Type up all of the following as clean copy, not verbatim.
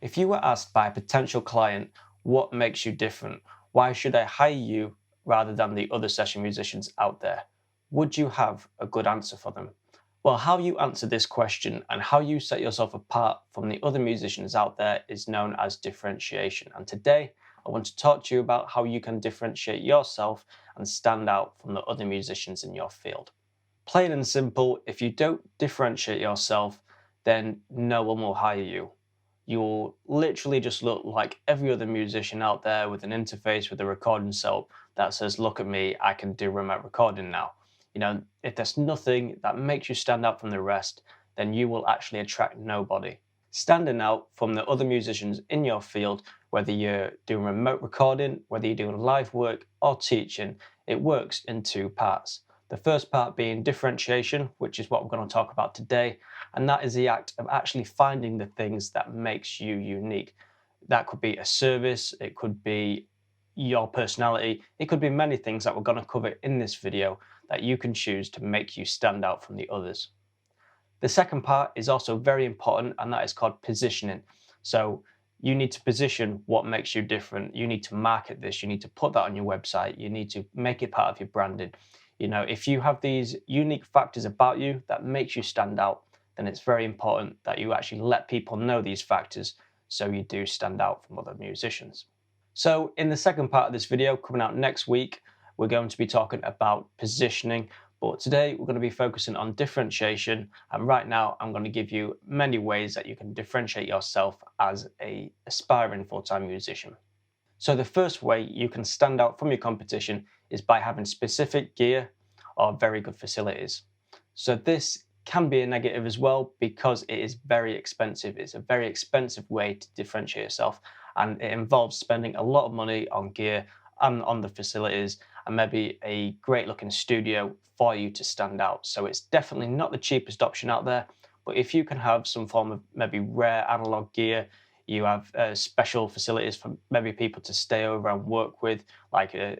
If you were asked by a potential client, what makes you different? Why should I hire you rather than the other session musicians out there? Would you have a good answer for them? Well, how you answer this question and how you set yourself apart from the other musicians out there is known as differentiation. And today, I want to talk to you about how you can differentiate yourself and stand out from the other musicians in your field. Plain and simple, if you don't differentiate yourself, then no one will hire you. You'll literally just look like every other musician out there with an interface with a recording setup that says, look at me, I can do remote recording now. If there's nothing that makes you stand out from the rest, then you will actually attract nobody. Standing out from the other musicians in your field, whether you're doing remote recording, whether you're doing live work or teaching, it works in two parts. The first part being differentiation, which is what we're going to talk about today, and that is the act of actually finding the things that makes you unique. That could be a service, it could be your personality, it could be many things that we're going to cover in this video that you can choose to make you stand out from the others. The second part is also very important, and that is called positioning. So you need to position what makes you different. You need to market this. You need to put that on your website. You need to make it part of your branding. If you have these unique factors about you that makes you stand out, then it's very important that you actually let people know these factors so you do stand out from other musicians. So in the second part of this video, coming out next week, we're going to be talking about positioning, but today we're going to be focusing on differentiation. And right now I'm going to give you many ways that you can differentiate yourself as an aspiring full-time musician. So the first way you can stand out from your competition is by having specific gear or very good facilities. So this can be a negative as well because it is very expensive. It's a very expensive way to differentiate yourself, and it involves spending a lot of money on gear and on the facilities and maybe a great looking studio for you to stand out. So it's definitely not the cheapest option out there, but if you can have some form of maybe rare analog gear, you have special facilities for maybe people to stay over and work with, like a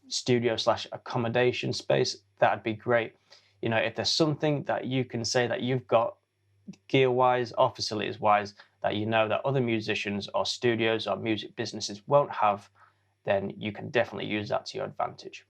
studio / accommodation space, that'd be great. If there's something that you can say that you've got gear wise or facilities wise that that other musicians or studios or music businesses won't have, then you can definitely use that to your advantage.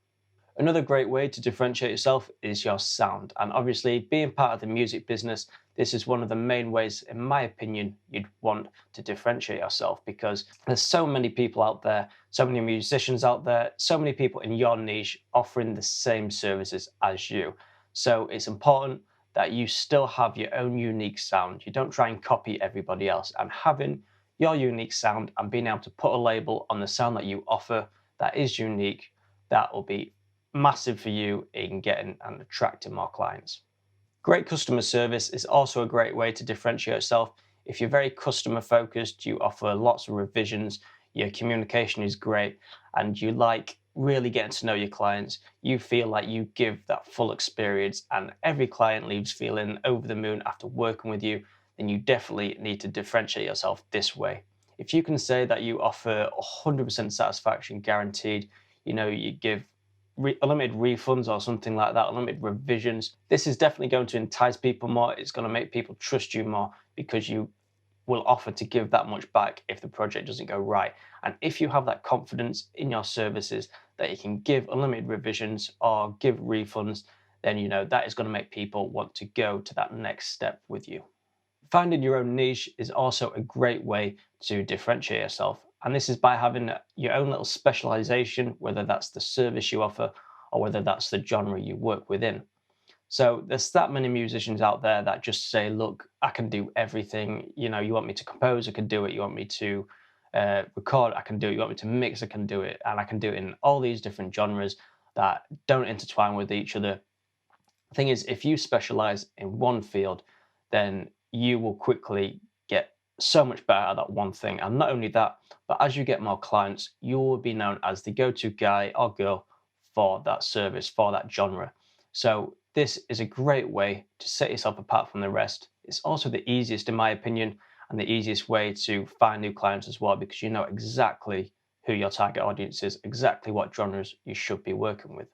Another great way to differentiate yourself is your sound. And obviously, being part of the music business, this is one of the main ways, in my opinion, you'd want to differentiate yourself, because there's so many people out there, so many musicians out there, so many people in your niche offering the same services as you. So it's important that you still have your own unique sound. You don't try and copy everybody else, and having your unique sound and being able to put a label on the sound that you offer that is unique, that will be massive for you in getting and attracting more clients. Great customer service is also a great way to differentiate yourself. If you're very customer focused, you offer lots of revisions, your communication is great, and you like really getting to know your clients, you feel like you give that full experience and every client leaves feeling over the moon after working with you, then you definitely need to differentiate yourself this way. If you can say that you offer 100% satisfaction guaranteed, you give unlimited refunds or something like that, unlimited revisions, this is definitely going to entice people more. It's going to make people trust you more because you will offer to give that much back if the project doesn't go right. And if you have that confidence in your services that you can give unlimited revisions or give refunds, then that is going to make people want to go to that next step with you. Finding your own niche is also a great way to differentiate yourself. And this is by having your own little specialization, whether that's the service you offer or whether that's the genre you work within. So there's that many musicians out there that just say, look, I can do everything. You want me to compose, I can do it. You want me to record, I can do it. You want me to mix, I can do it. And I can do it in all these different genres that don't intertwine with each other. The thing is, if you specialize in one field, then you will quickly get so much better at that one thing. And not only that, but as you get more clients, you will be known as the go-to guy or girl for that service, for that genre. So this is a great way to set yourself apart from the rest. It's also the easiest, in my opinion, and the easiest way to find new clients as well, because you know exactly who your target audience is, exactly what genres you should be working with.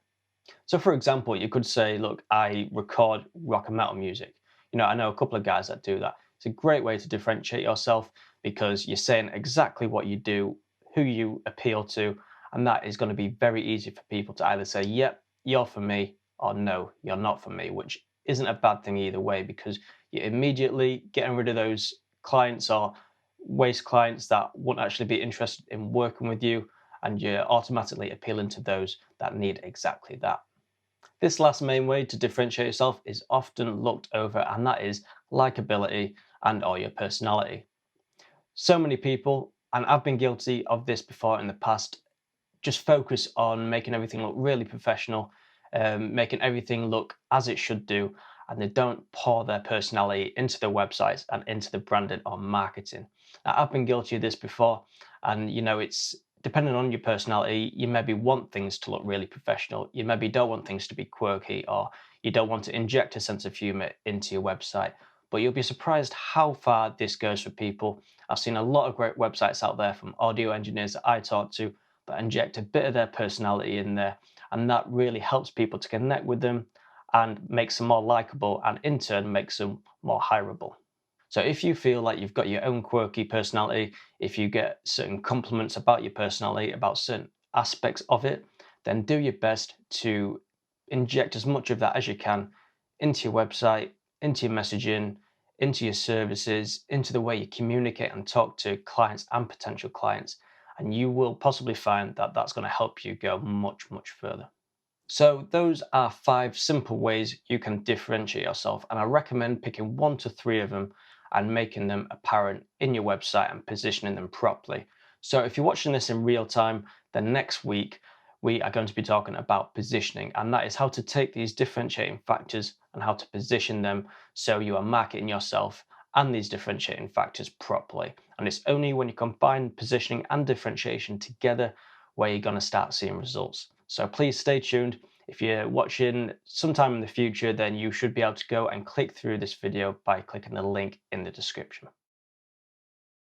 So for example, you could say, look, I record rock and metal music. I know a couple of guys that do that. It's a great way to differentiate yourself because you're saying exactly what you do, who you appeal to, and that is going to be very easy for people to either say, yep, you're for me, or no, you're not for me, which isn't a bad thing either way, because you're immediately getting rid of those clients or waste clients that won't actually be interested in working with you, and you're automatically appealing to those that need exactly that. This last main way to differentiate yourself is often looked over, and that is likability and or your personality. So many people, and I've been guilty of this before in the past, just focus on making everything look really professional, making everything look as it should do, and they don't pour their personality into their websites and into the branding or marketing. Now, I've been guilty of this before, and it's depending on your personality. You maybe want things to look really professional. You maybe don't want things to be quirky, or you don't want to inject a sense of humor into your website. But you'll be surprised how far this goes for people. I've seen a lot of great websites out there from audio engineers that I talk to that inject a bit of their personality in there, and that really helps people to connect with them and makes them more likable, and in turn makes them more hireable. So if you feel like you've got your own quirky personality, if you get certain compliments about your personality, about certain aspects of it, then do your best to inject as much of that as you can into your website, into your messaging, into your services, into the way you communicate and talk to clients and potential clients. And you will possibly find that that's going to help you go much, much further. So those are 5 simple ways you can differentiate yourself, and I recommend picking 1 to 3 of them and making them apparent in your website and positioning them properly. So if you're watching this in real time, then next week we are going to be talking about positioning, and that is how to take these differentiating factors and how to position them so you are marketing yourself and these differentiating factors properly. And it's only when you combine positioning and differentiation together where you're going to start seeing results. So please stay tuned. If you're watching sometime in the future, then you should be able to go and click through this video by clicking the link in the description.